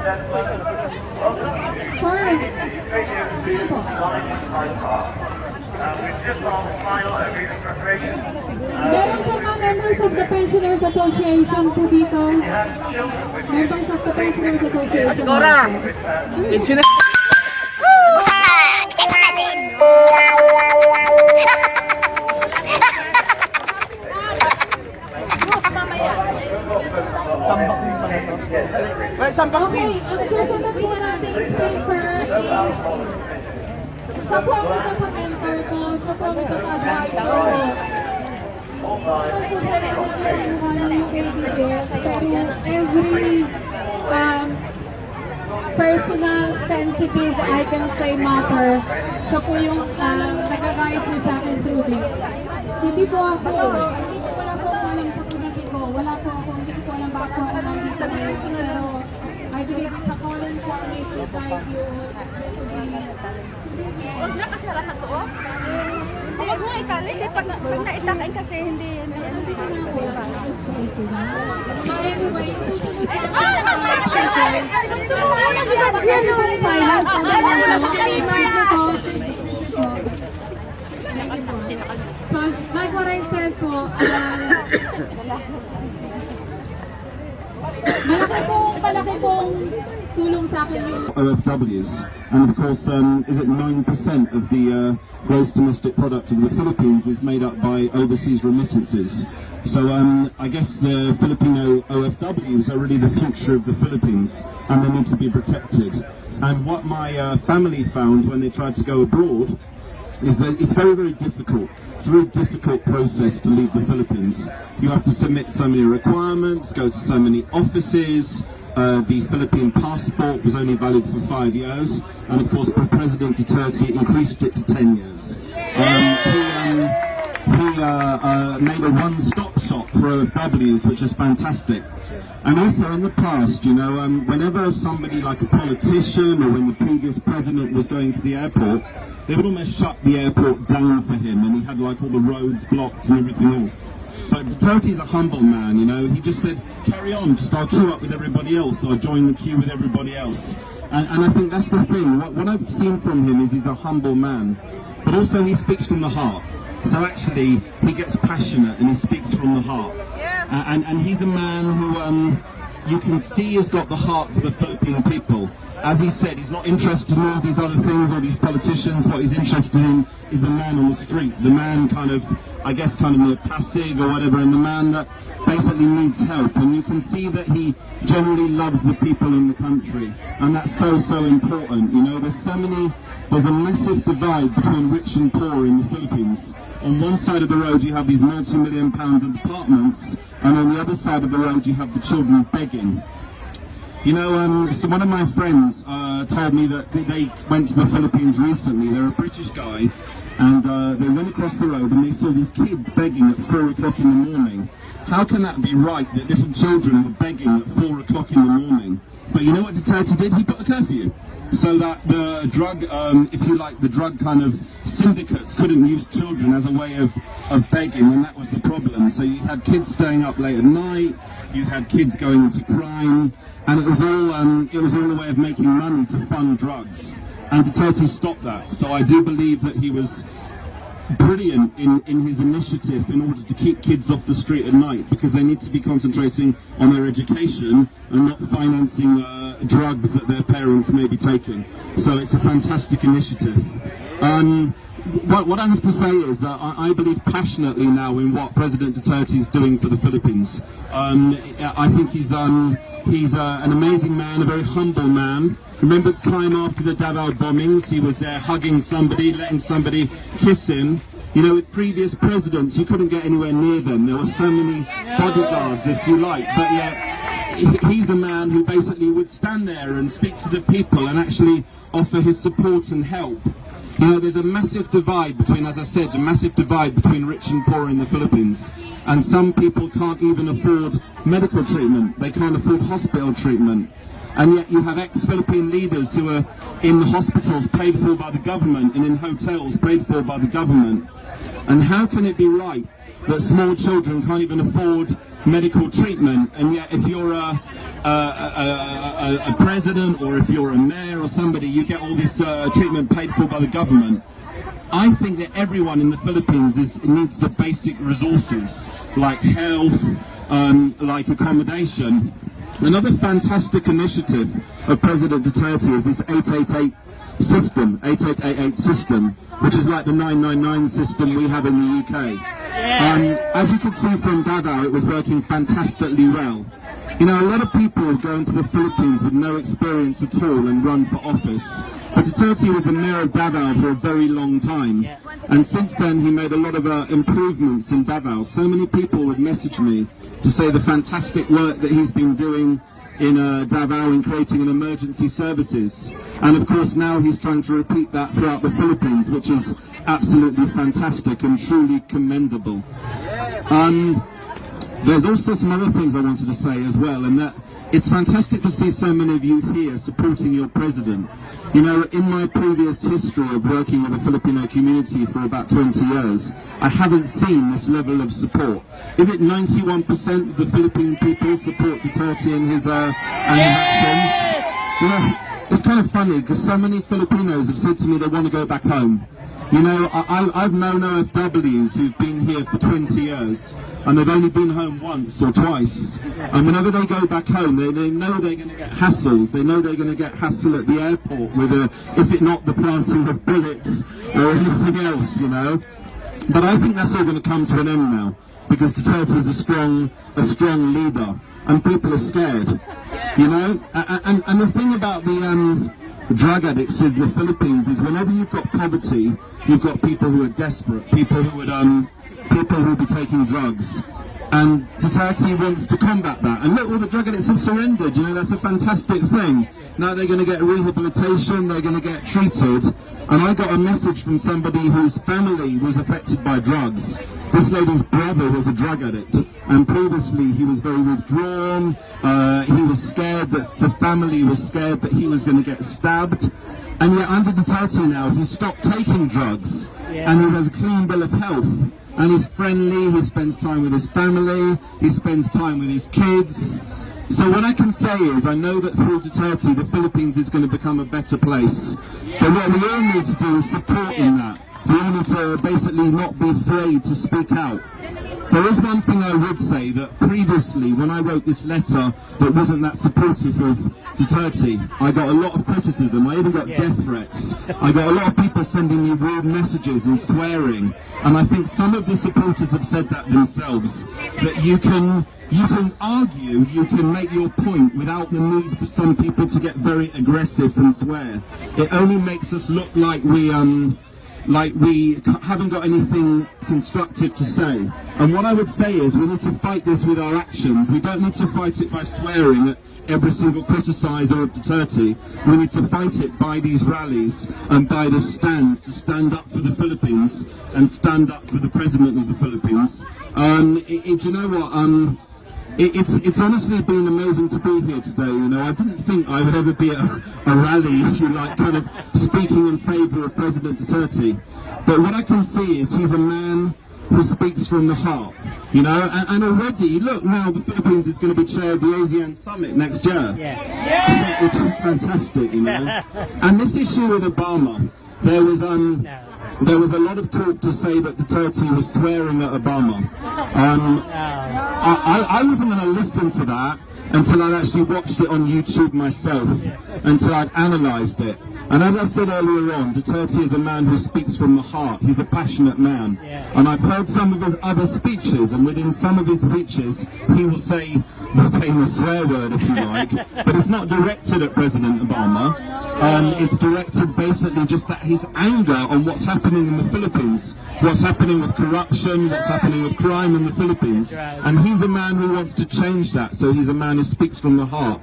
Meron po mga members of the Pensioners Association po dito. Members of the Pensioners Association. Cora! Pensioner! Okay, ang susunod po natin speaker is siya po ang isa sa mentor ko, siya po ang isa sa advisor ko. Pero every personal, sensitive, I can say matter, siya po yung nag-guide po sa akin through this. Hindi po ako, wala po ako alam sa pinagi ko, wala po ako, hindi ko alam bakit ako nandito ngayon, pero I believe it's a calling for me to guide you to be. Huwag na kasara na to, oh. Huwag mo ikali, pag naitakain kasi hindi Anyway, susunod so, like what I said po, malaki pong tulong sa akin yung OFWs, and of course, is it 9% of the gross domestic product of the Philippines is made up by overseas remittances. So I guess the Filipino OFWs are really the future of the Philippines, and they need to be protected. And what my family found when they tried to go abroad is that it's very, very difficult. It's a very difficult process to leave the Philippines. You have to submit so many requirements, go to so many offices. The Philippine passport was only valid for 5 years, and of course President Duterte increased it to 10 years. He made a one-stop shop for OFWs, which is fantastic. And also in the past, you know, whenever somebody like a politician or when the previous president was going to the airport, they would almost shut the airport down for him, and he had like all the roads blocked and everything else. But Duterte's a humble man, you know, he just said, carry on, just I'll queue up with everybody else, so I join the queue with everybody else. And I think that's the thing, what I've seen from him is he's a humble man, but also he speaks from the heart. So actually, he gets passionate and he speaks from the heart. Yes. And he's a man who you can see has got the heart for the Philippine people. As he said, he's not interested in all these other things, all these politicians. What he's interested in is the man on the street, the man kind of, I guess, kind of passive or whatever, and the man that basically needs help. And you can see that he generally loves the people in the country, and that's so, so important. You know, there's a massive divide between rich and poor in the Philippines. On one side of the road you have these multi-million-pound apartments, and on the other side of the road you have the children begging. You know, so one of my friends told me that they went to the Philippines recently. They're a British guy, and they went across the road and they saw these kids begging at 4 o'clock in the morning. How can that be right that little children were begging at 4 o'clock in the morning? But you know what Duterte did? He put a curfew. So that the drug, if you like, the drug kind of syndicates couldn't use children as a way of begging, and that was the problem. So you had kids staying up late at night, you had kids going into crime, and it was all a way of making money to fund drugs. And Duterte stopped that. So I do believe that he was brilliant in his initiative in order to keep kids off the street at night, because they need to be concentrating on their education and not financing drugs that their parents may be taking. So it's a fantastic initiative. What I have to say is that I believe passionately now in what President Duterte is doing for the Philippines. I think he's an amazing man, a very humble man. Remember the time after the Davao bombings, he was there hugging somebody, letting somebody kiss him. You know, with previous presidents, you couldn't get anywhere near them. There were so many bodyguards, if you like, but yet he's a man who basically would stand there and speak to the people and actually offer his support and help. You know, there's a massive divide between, as I said, a massive divide between rich and poor in the Philippines. And some people can't even afford medical treatment. They can't afford hospital treatment. And yet you have ex-Philippine leaders who are in hospitals paid for by the government and in hotels paid for by the government. And how can it be right that small children can't even afford medical treatment, and yet if you're a president or if you're a mayor or somebody, you get all this treatment paid for by the government. I think that everyone in the Philippines needs the basic resources, like health, like accommodation. Another fantastic initiative of President Duterte is this 888 system, 8888 system, which is like the 999 system we have in the UK. As you can see from Davao, it was working fantastically well. You know, a lot of people go into the Philippines with no experience at all and run for office. But Duterte was the mayor of Davao for a very long time. And since then, he made a lot of improvements in Davao. So many people would message me to say the fantastic work that he's been doing in Davao in creating an emergency services. And of course, now he's trying to repeat that throughout the Philippines, which is absolutely fantastic and truly commendable. There's also some other things I wanted to say as well, and that it's fantastic to see so many of you here supporting your president. You know, in my previous history of working with the Filipino community for about 20 years, I haven't seen this level of support. Is it 91% of the Philippine people support Duterte and his actions? You know, it's kind of funny because so many Filipinos have said to me they want to go back home. You know, I've known OFWs who've been here for 20 years and they've only been home once or twice. And whenever they go back home, they know they're going to get hassles. They know they're going to get hassle at the airport with, if it not the planting of bullets or anything else, you know. But I think that's all going to come to an end now because Duterte is a strong leader and people are scared, you know. And the thing about the drug addicts in the Philippines is whenever you've got poverty, you've got people who are desperate, people who will be taking drugs, and Duterte wants to combat that. And look, all the drug addicts have surrendered. You know, that's a fantastic thing. Now they're going to get rehabilitation, they're going to get treated. And I got a message from somebody whose family was affected by drugs. This lady's brother was a drug addict, and previously he was very withdrawn. He was scared that the family was scared that he was going to get stabbed. And yet under Duterte now, he stopped taking drugs, and he has a clean bill of health. And he's friendly, he spends time with his family, he spends time with his kids. So what I can say is, I know that through Duterte, the Philippines is going to become a better place. But what we all need to do is support in that. We all need to basically not be afraid to speak out. There is one thing I would say, that previously, when I wrote this letter that wasn't that supportive of Duterte, I got a lot of criticism. I even got death threats. I got a lot of people sending me rude messages and swearing. And I think some of the supporters have said that themselves, that you can argue, you can make your point without the need for some people to get very aggressive and swear. It only makes us look like we haven't got anything constructive to say. And what I would say is we need to fight this with our actions. We don't need to fight it by swearing at every single criticiser of Duterte. We need to fight it by these rallies and by the stands, to stand up for the Philippines and stand up for the President of the Philippines. Do you know what? It's honestly been amazing to be here today. You know, I didn't think I would ever be at a rally, if you like, kind of speaking in favour of President Duterte. But what I can see is he's a man who speaks from the heart, you know, and already, look, now the Philippines is going to be chair of the ASEAN Summit next year, which is fantastic, you know. And this issue with Obama, there was a lot of talk to say that Duterte was swearing at Obama. I wasn't going to listen to that until I'd actually watched it on YouTube myself, until I'd analysed it. And as I said earlier on, Duterte is a man who speaks from the heart. He's a passionate man. And I've heard some of his other speeches, and within some of his speeches, he will say the famous swear word, if you like. But it's not directed at President Obama. It's directed basically just at his anger on what's happening in the Philippines, what's happening with corruption, what's happening with crime in the Philippines. And he's a man who wants to change that, so he's a man who speaks from the heart.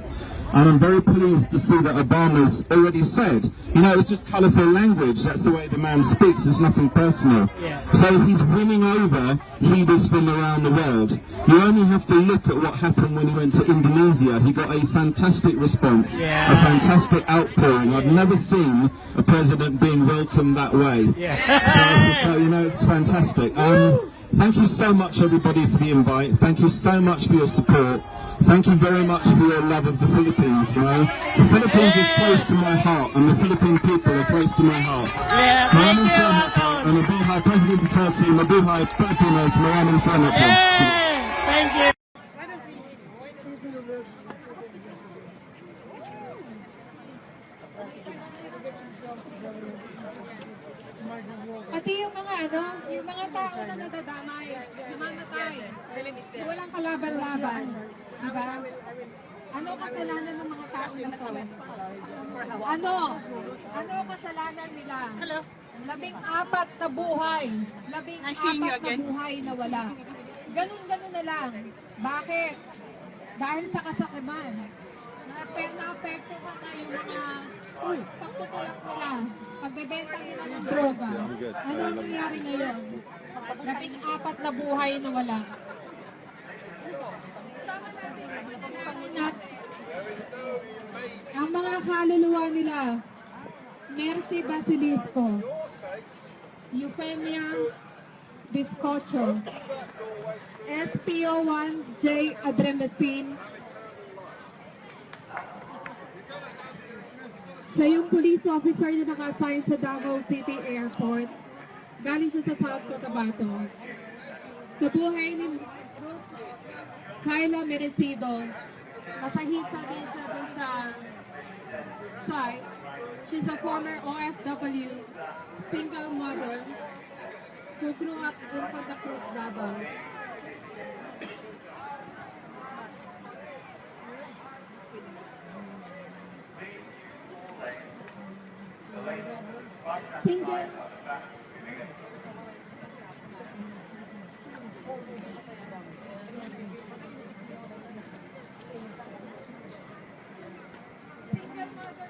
And I'm very pleased to see that Obama's already said, you know, it's just colourful language, that's the way the man speaks, it's nothing personal. So he's winning over leaders from around the world. You only have to look at what happened when he went to Indonesia. He got a fantastic response, a fantastic outpouring. I've never seen a president being welcomed that way. So you know, it's fantastic. Thank you so much, everybody, for the invite. Thank you so much for your support. Thank you very much for your love of the Philippines, you know. The Philippines is close to my heart, and the Philippine people are close to my heart. Maraming salamat po. And mabuhay President Duterte, mabuhay Filipinos, maraming salamat po. Thank you. Pati yung mga yung mga tao na nadadamay, namamatay, walang kalaban-laban, diba? Ano kasalanan ng mga tao na to? Ano kasalanan nila? 14 na buhay, 14 na buhay na wala. Ganun-ganun na lang. Bakit? Dahil sa kasakiman. Na-apekto ka na yung mga pagtutulak nila, pagbebenta nila ng droga. Ano ang nangyari ngayon? 14 na buhay na wala. Sama natin, itanawin natin. Ang mga kaluluwa nila, Mercy Basilisco, Eufemia Biscocho, SPO1J Adremesin. Siya yung police officer na naka-assign sa Davao City Airport. Galing siya sa South Cotabato. Sa buhay ni Kyla Merecido, nasahisa din siya dun sa site. She's a former OFW, single mother, who grew up in Santa Cruz, Davao. Single. Single mother.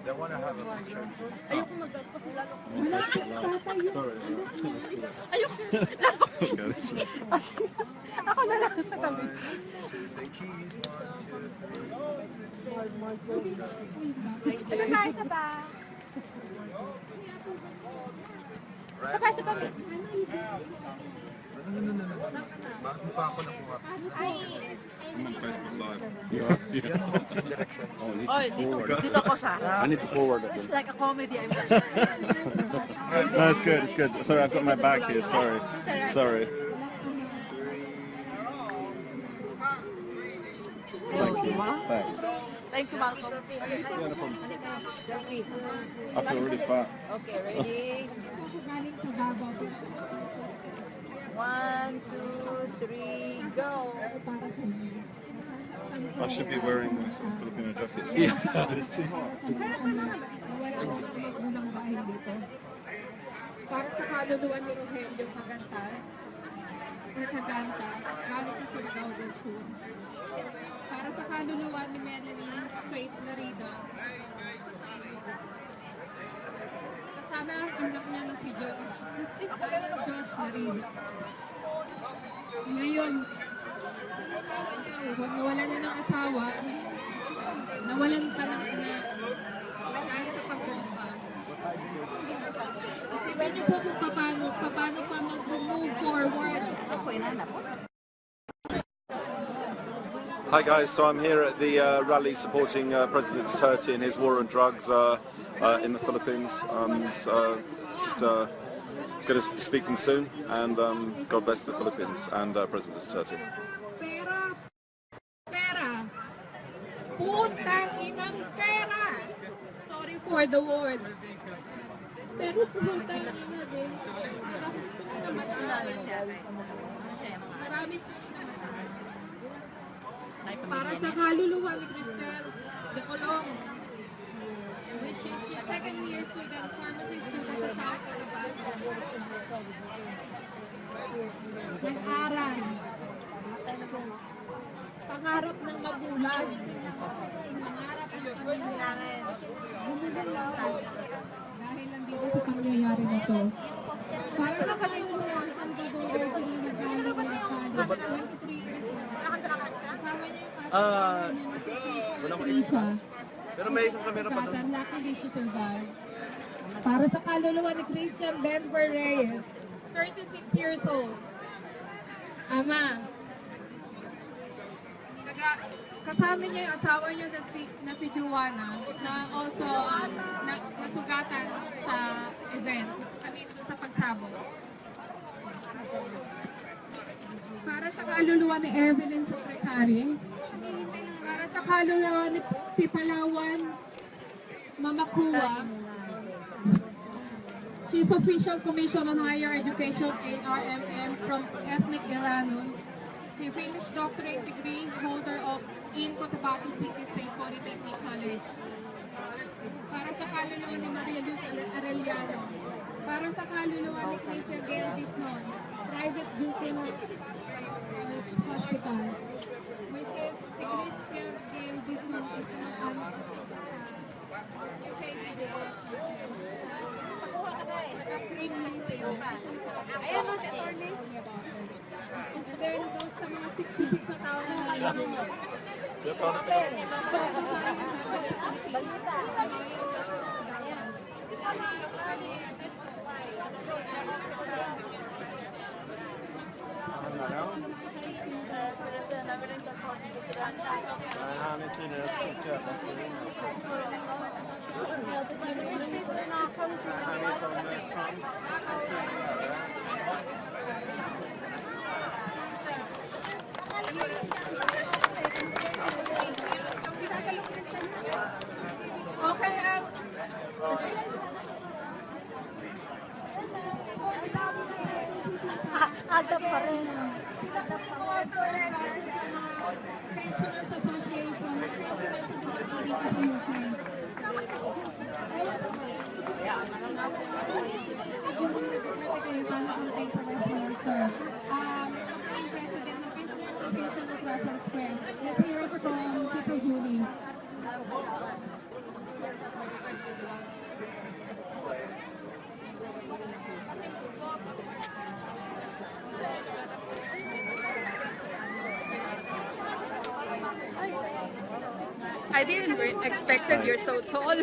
They want to have a picture. Wala akong tatayo. Sorry. Ako na lang sa tabi. Say cheese. 1, 2, 3. Sakay sa ba? Sakay sa tabi. No. Bakit mukha ako na kuha? I'm on Facebook Live. Direction. Dito ako sa harap. I need to forward it. It's like a comedy I'm watching. No, it's good. It's good. Sorry, I've got my bag here. Sorry. Sorry. Thank you. Thanks. Thank you, Malcolm. I feel really fat. Okay, ready? Galing sa Davao. 1, 2, 3, go! Para sa inyo. I should be wearing this Filipino jacket. Yeah. But it's too hot. Wala na mga magulang bahay dito. Para sa kaluluwa ni Rogelio Cagantas, galing sa Surigao del Sur. Para sa kaluluwa ni Melanie Faith Larida, kasama ang anak niya na si Josh Larida. Ngayon, nawalan na ng asawa, nawalan pa ng anak, dahil sa pagbomba. Isipin niyo po kung paano pa mag-move forward. Hi guys, so I'm here at the rally supporting President Duterte in his war on drugs in the Philippines. Just going to be speaking soon, and God bless the Philippines and President Duterte. Pera. Putang inang pera. Sorry for the word. Pero putang ina din. Marami po namatay. Para sa kaluluwa ni Cristel de Colong, which is the second year student, pharmacy student sa South Cotabato. Nag-aral. Pangarap ng magulang. Pangarap ng pamilya. Bumulong dahil lang dito sa pangyayari na to. Para sa kaluluwa ng Salvador, nagaling niya sa 23 years old. Kasama niya yung kasama niya na si Teresa. Pero may isang camera pa doon. Luckily, she survived. Para sa kaluluwa ni Christian Denver Reyes, 36 years old. Ama. Kasama niya yung asawa niya na si Juana, na also nasugatan sa event, sa pagsabog. Para sa kaluluwa ni Evelyn Secretary, para sa kaluluwa ni Pipalawan Mamakua, she's Official Commission on Higher Education, ARMM, from Ethnic Iranon. She finished doctorate degree holder in Cotabato City State Polytechnic College. Para sa kaluluwa ni Maria Luz Arellano. Para sa kaluluwa ni Cynthia Gail Bisnon, private duty ng hospital. Which is si Cynthia Gail Bisnon is Ayan mo si attorney. And then, those sa mga 66 na tao na nalilito. Okay, Ada pa rin. Pensioners Association, Pensioners Association. Let's hear it from Tito Julie. I didn't expect that you're so tall.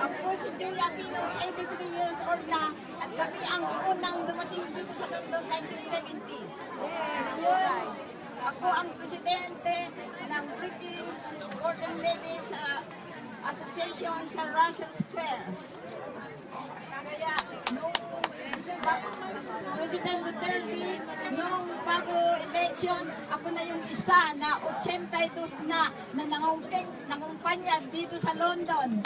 Ako si Julia Aquino, 83 years old na, at kami ang unang dumating dito sa London 1970s. Ngayon, ako ang presidente ng British Working Ladies Association sa Russell Square. Kaya, nung President Duterte, nung bago election, ako na yung isa na 82 na nangumpanya dito sa London.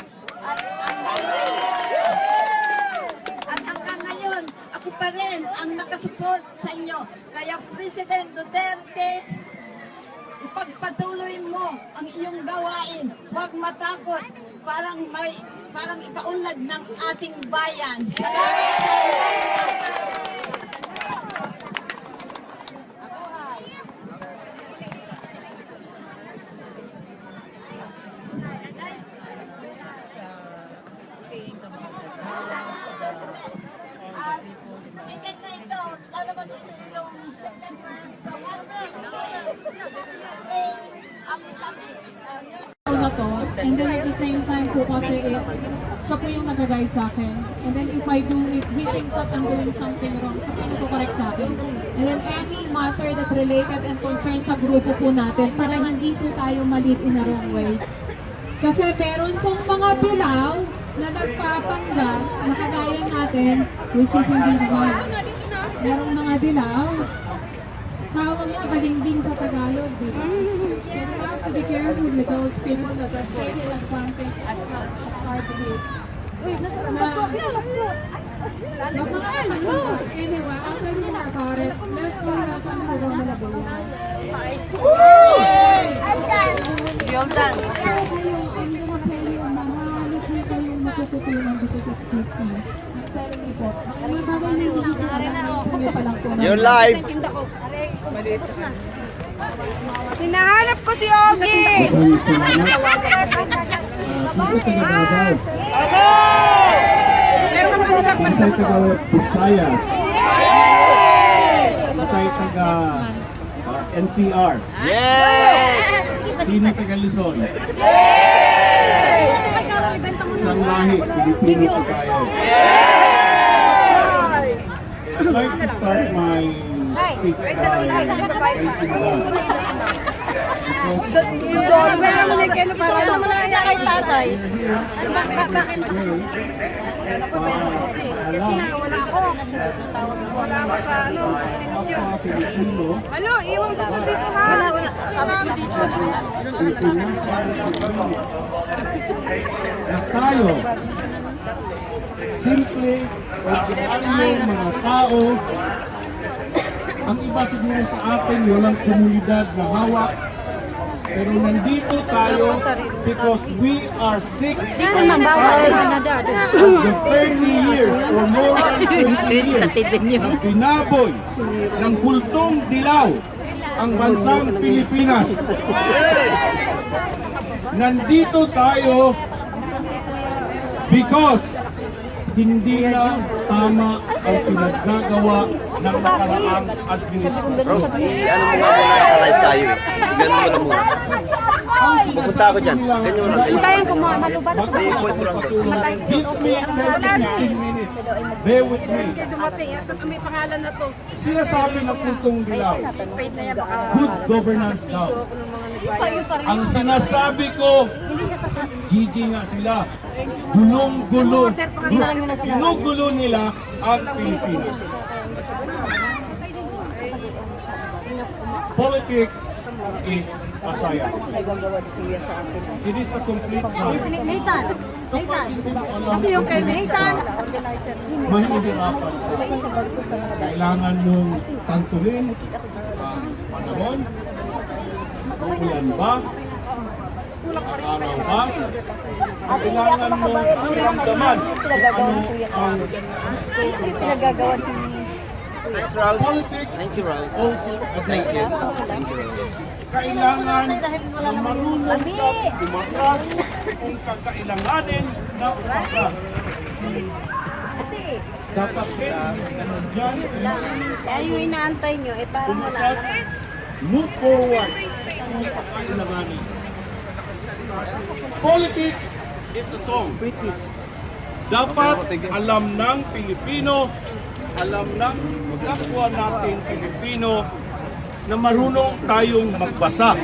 At hanggang ngayon, ako pa rin ang nakasupport sa inyo. Kaya President Duterte, ipagpatuloy mo ang iyong gawain. Huwag matakot. Parang ikaunlad ng ating bayan. Na to, and then at the same time po kasi siya po yung nag-guide sa akin. And then if I do, if he thinks that I'm doing something wrong, siya po yung nag-correct sa akin. And then any matter that related and concerned sa grupo po natin para hindi po tayo malit in a wrong way. Kasi meron pong mga dilaw na nagpapanggap na kagaya natin, which is hindi naman. Merong mga dilaw. Tawag nga balingding sa Tagalog, di ba? So you have to be careful with those people that are taking advantage as part of it. Anyway, I'm telling you about it. Let's go welcome to Roma Labuya. Well done. I'm gonna tell you, marami po kayong matututunan dito sa city. I'm telling you po. Ang matagal na hindi ko pa lang po. You're live! Hinahanap ko si Ogie! Masay taga Visayas. Masay taga NCR. Yes! Sino taga Luzon? Isang lahi, Filipino tayo. I'd like to start my speech by praising God. Isuso mo na niya kay tatay. Kasi wala ako. Wala ako sa destinasyon. Ano, iwan ko po dito ha. Na tayo, simple, ordinaryo mga tao, ang iba siguro sa atin, walang komunidad na hawak. Pero nandito tayo because we are sick of the 30 years or more than 20 years na binaboy ng kultong dilaw ang bansang Pilipinas. Nandito tayo because hindi na tama ang pinaggagawa ng nakaraang administrasyon. Rose, ano mo nga muna, live tayo eh. Ganun mo lang muna. Pupunta ako dyan. Ganyan mo lang. Hintayin ko mga malubat. May point mo lang doon. Give me 10 minutes. Bear with me. Dumating, may pangalan na to. Sinasabi ng kultong dilaw, Paid na yan, baka good governance daw. Ang sinasabi ko, GG nga sila. Gulong-gulo. Ginugulo nila ang Pilipinas. Politics is a science. It is a complete science. Nathan. Kasi yung kay Nathan. Mahihirapan. Kailangan mong tantuhin ang panahon. Ulan ba? Araw ba? Kailangan mong pakiramdaman kung ano ang gusto Pinagagawa Thanks, Rose. politics. Thank you, Rose. Also a Thank you. dance. Thank you, Rose. Kailangan na marunong ka tumakas kung kakailanganin na umakas. Dapat din na nandyan Kaya yung inaantay nyo, eh parang wala. umakas, move forward kung kakailanganin. Politics is a song. Dapat alam ng Pilipino, alam ng kapwa natin Pilipino na marunong tayong magbasa.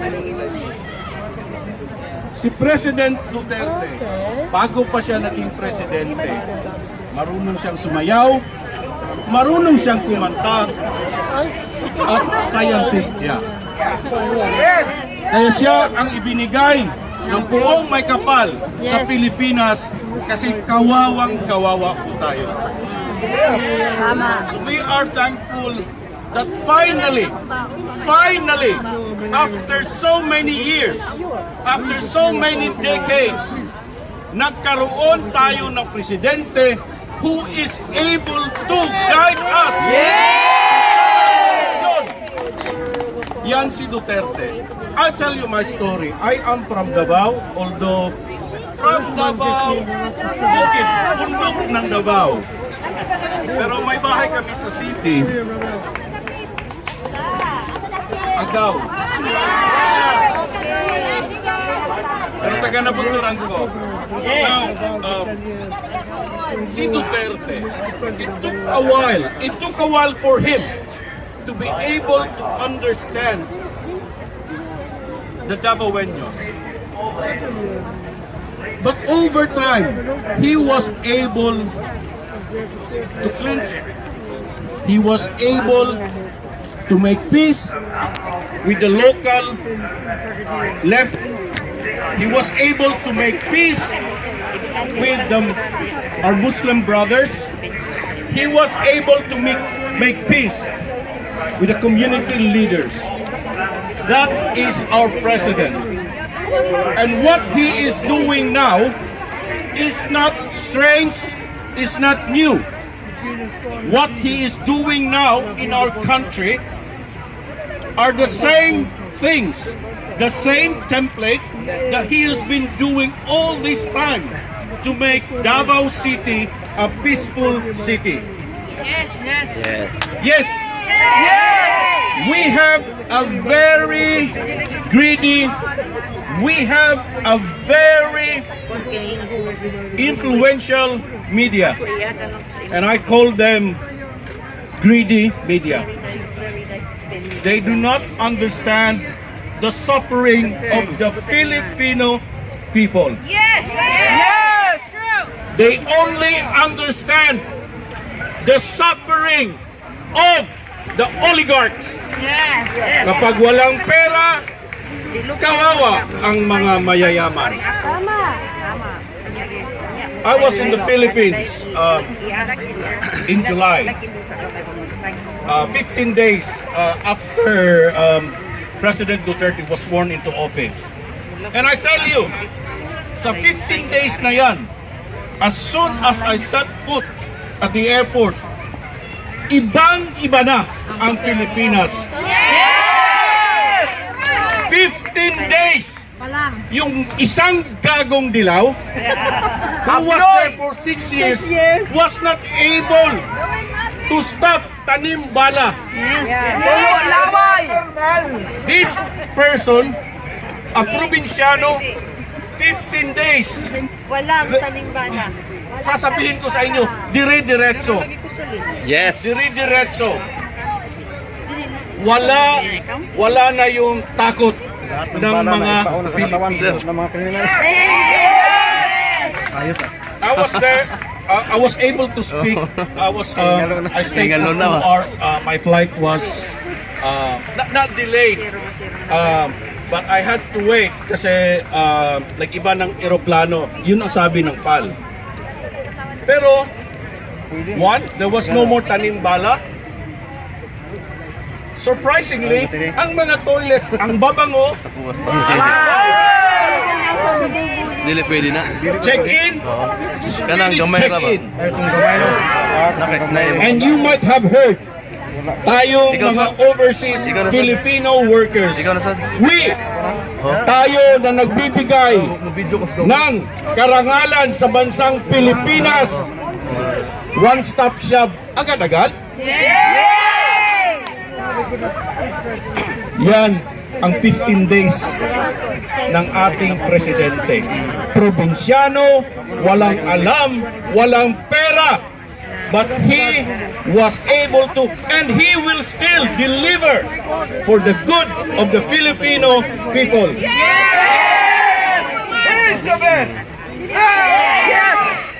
Si President Duterte, bago pa siya naging presidente, marunong siyang sumayaw, marunong siyang kumanta, at scientist siya. Kaya siya ang ibinigay ng buong may kapal sa Pilipinas kasi kawawang-kawawa po tayo. So we are thankful that finally, after so many years, after so many decades, nagkaroon tayo ng presidente who is able to guide us. Yan si Duterte. I'll tell you my story. I am from Davao, although from Davao, bundok ng Davao. Pero may bahay kami sa city. Agaw. Pero taga nabunturan ko. Now, si Duterte, it took a while for him to be able to understand the Davaoeños. But over time, he was able to cleanse it. He was able to make peace with the local left. He was able to make peace with our Muslim brothers. He was able to make peace with the community leaders. That is our president. And what he is doing now is not strange, is not new. What he is doing now in our country are the same things, the same template that he has been doing all this time to make Davao City a peaceful city. Yes. Yes. Yes. We have a very greedy, we have a very influential media, and I call them greedy media. They do not understand the suffering of the Filipino people. Yes. Yes. True. They only understand the suffering of the oligarchs. Yes. Kapag walang pera, kawawa ang mga mayayaman. I was in the Philippines in July, 15 days after President Duterte was sworn into office. And I tell you, sa 15 days na yan, as soon as I set foot at the airport, ibang-iba na ang Pilipinas. Yes! 15 days! Yung isang gagong dilaw, who was there for 6 years, was not able to stop tanim bala. This person, a probinsyano, 15 days. Walang tanimbana. Sasabihin ko sa inyo, dire-diretso. Yes. Dire-diretso. Wala na yung takot ng mga Pilipino. I was there. I was able to speak. I stayed for 2 hours. My flight was not delayed. But I had to wait kasi like iba ng eroplano. Yun ang sabi ng PAL. Pero one, there was no more tanimbala. Surprisingly, ang mga toilets, ang babango, Dili pwede na. check-in, Kanang gamay ra ba? check-in. And you might have heard, tayong mga overseas Filipino workers, tayo na nagbibigay ng karangalan sa bansang Pilipinas, one-stop shop, agad-agad. Yan ang 15 days ng ating presidente. Probinsyano, walang alam, walang pera. But he was able to, and he will still deliver for the good of the Filipino people. Yes! He's the best!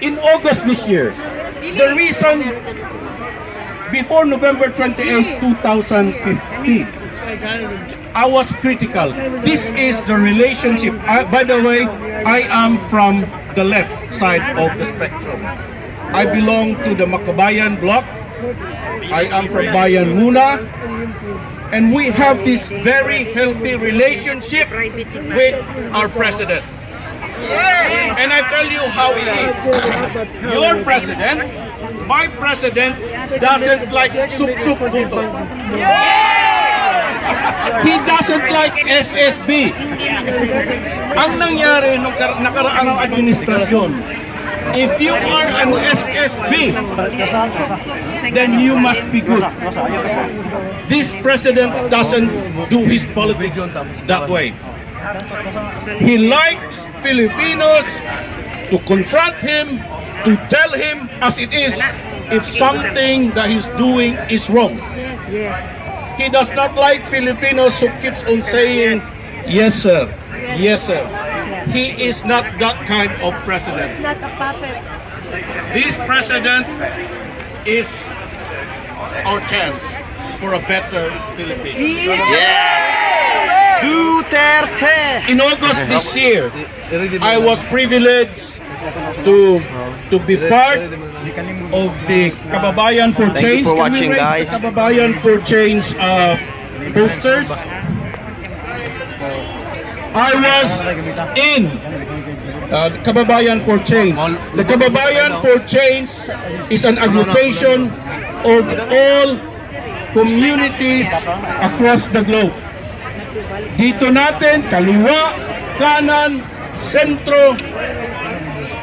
In August this year, the reason before November 28, 2015, I was critical. This is the relationship. By the way, I am from the left side of the spectrum. I belong to the Mabayarang bloc. I am from Bayan Muna. And we have this very healthy relationship with our president. And I tell you how it is. Your president, my president, doesn't like sup-sup buto. He doesn't like SSB. Ang nangyari nung nakaraang administrasyon, if you are an SSB, then you must be good. This president doesn't do his politics that way. He likes Filipinos to confront him, to tell him as it is if something that he's doing is wrong. He does not like Filipinos who keeps on saying, yes sir, yes sir. he is not that kind of president. Not a puppet. This president is our chance for a better Philippines. Duterte! In August this year, I was privileged to be part of the Kababayan for Thank you Change. for Can we watching, raise guys. the Kababayan for Change posters? I was in Kababayan for Change. The Kababayan for Change is an aggregation of all communities across the globe. Dito natin, kaliwa, kanan, sentro,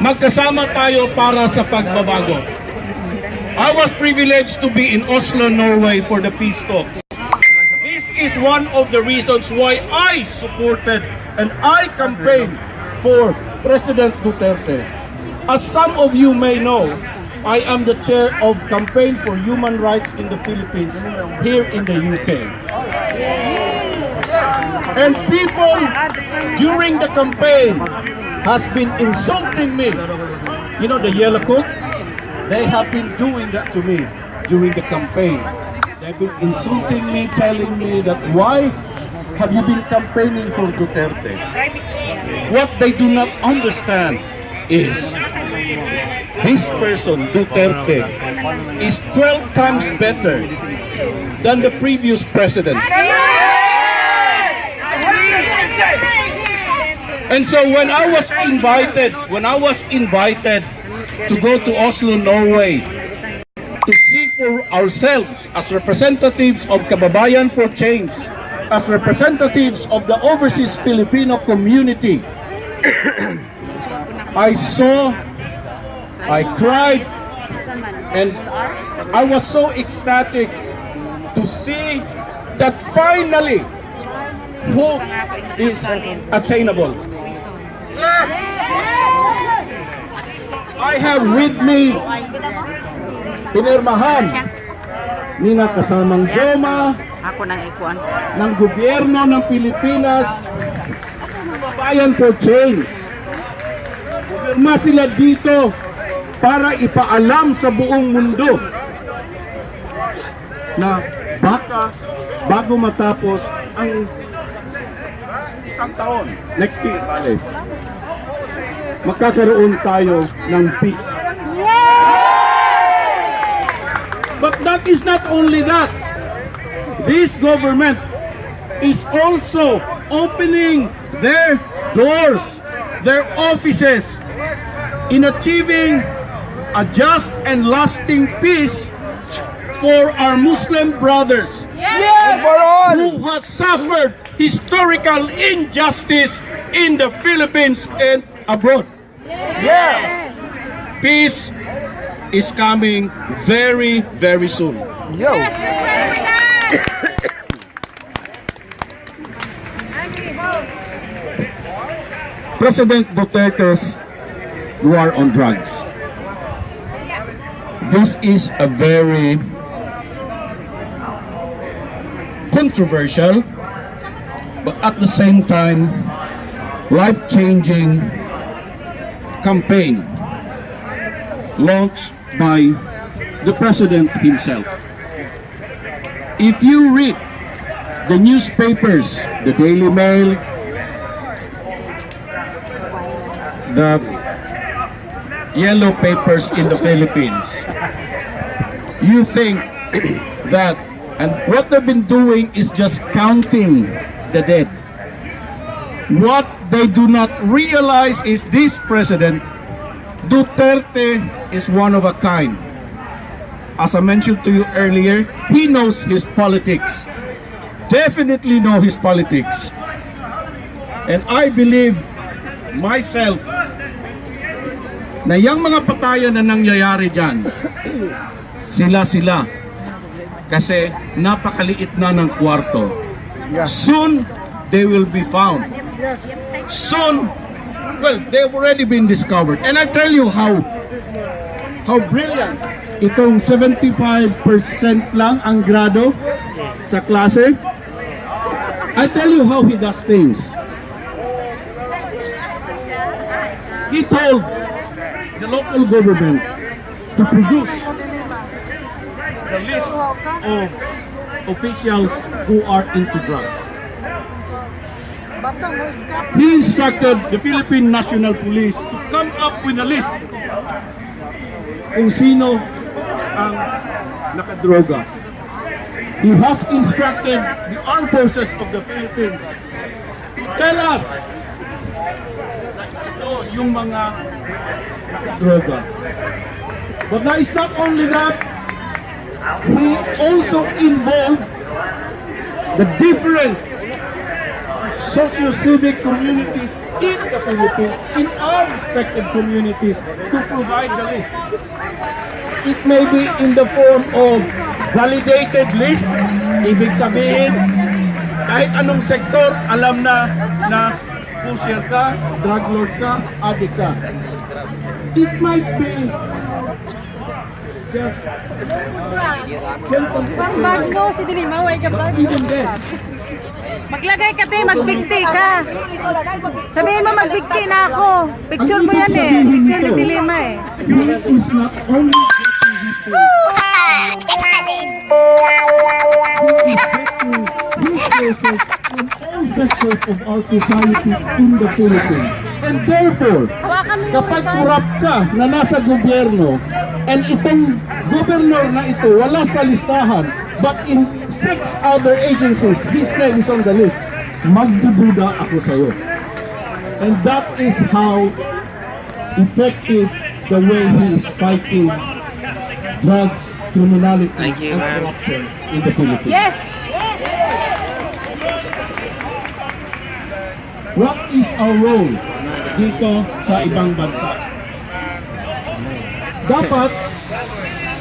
magkasama tayo para sa pagbabago. I was privileged to be in Oslo, Norway for the peace talks. This is one of the reasons why I supported and I campaigned for President Duterte. As some of you may know, I am the chair of Campaign for Human Rights in the Philippines here in the UK. And people during the campaign has been insulting me. You know the yellow coat? They have been doing that to me during the campaign. They've been insulting me, telling me that why have you been campaigning for Duterte? What they do not understand is this person, Duterte, is 12 times better than the previous president. And so when I was invited to go to Oslo, Norway, to see for ourselves as representatives of Kababayan for Change, as representatives of the overseas Filipino community, I saw, I cried, and I was so ecstatic to see that finally hope is attainable. I have with me pinirmahan ni na kasamang Joma ng gobyerno ng Pilipinas, Kababayan for Change. Pirma sila dito para ipaalam sa buong mundo na baka bago matapos ang isang taon, next year, magkakaroon tayo ng peace. But that is not only that. This government is also opening their doors, their offices, in achieving a just and lasting peace for our Muslim brothers who has suffered historical injustice in the Philippines and abroad. Peace is coming very, very soon. President Duterte's war on drugs. This is a very controversial, but at the same time, life-changing campaign launched by the president himself. If you read the newspapers, the Daily Mail, the yellow papers in the Philippines, you think that, and what they've been doing is just counting the dead. What they do not realize is this president, Duterte, is one of a kind. As I mentioned to you earlier, he knows his politics. Definitely know his politics. And I believe myself na yung mga patayan na nangyayari dyan, sila-sila. Kasi napakaliit na ng kwarto. Soon, they will be found. Soon, well, they've already been discovered. And I tell you how brilliant itong 75% lang ang grado sa klase. I tell you how he does things. he told the local government to produce the list of officials who are into drugs. He instructed the Philippine National Police to come up with a list kung sino ang nakadroga. He has instructed the armed forces of the Philippines to tell us ito yung mga nakadroga. But that is not only that, he also involved the different socio-civic communities in the Philippines, in our respective communities, to provide the list. It may be in the form of validated list, ibig sabihin, kahit anong sektor, alam na pusher ka, drug lord ka, addict ka. It might be just Bag mo, si Dilima, way ka bag. even then. Maglagay ka tayo, magbigti ka. Sabihin mo magbigti na ako. Picture mo yan eh. Picture ni Dilima eh. He is not only all sectors of our society in the Philippines. And therefore, kapag corrupt ka na nasa gobyerno, and itong governor na ito wala sa listahan, but in 6 other agencies, his name is on the list, magdududa ako sa'yo. And that is how effective the way he is fighting drugs, criminality, and corruption in the Philippines. Yes! What is our role dito sa ibang bansa? Dapat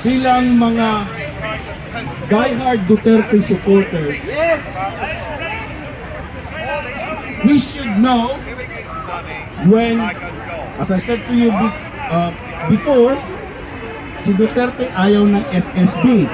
bilang mga diehard Duterte supporters, we should know when, as I said to you before, si Duterte ayaw ng SSB.